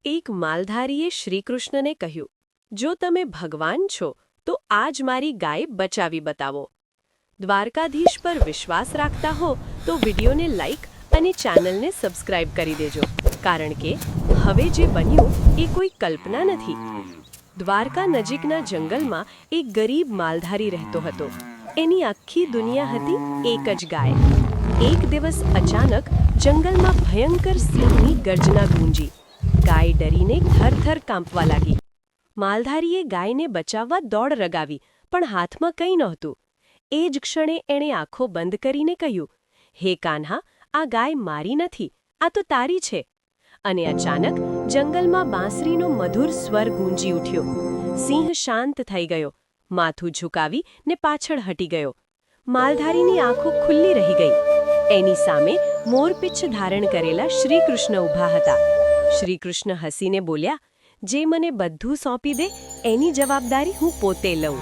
એક માલધારીએ શ્રીકૃષ્ણને કહ્યું, જો તમે ભગવાન છો તો આજ મારી ગાય બચાવી બતાવો. દ્વારકાધીશ પર વિશ્વાસ રાખતા હો તો વિડીયોને લાઇક અને ચેનલને સબસ્ક્રાઇબ કરી દેજો, કારણ કે હવે જે બન્યું એ કોઈ કલ્પના નથી. દ્વારકા નજીકના જંગલમાં એક ગરીબ માલધારી રહેતો હતો. એની આખી દુનિયા હતી એક જ ગાય. એક દિવસ અચાનક જંગલમાં ભયંકર સિંહની ગર્જના ગૂંજી. ગાય ડરીને થરથર કાંપવા લાગી. માલધારીએ ગાયને બચાવવા દોડ લગાવી, પણ હાથમાં કંઈ નહોતું. એ જ ક્ષણે એણે આંખો બંધ કરીને કહ્યું, હે કાન્હા, આ ગાય મારી નથી, આ તો તારી છે. અને અચાનક જંગલમાં બાંસરીનો મધુર સ્વર ગૂંજી ઉઠ્યો. સિંહ શાંત થઈ ગયો, માથું ઝુકાવી ને પાછળ હટી ગયો. માલધારીની આંખો ખુલ્લી રહી ગઈ. એની સામે મોરપીંછ ધારણ કરેલા શ્રીકૃષ્ણ ઊભા હતા. શ્રીકૃષ્ણ હસીને બોલ્યા, જે મને બધું સોંપી દે એની જવાબદારી હું પોતે લઉં.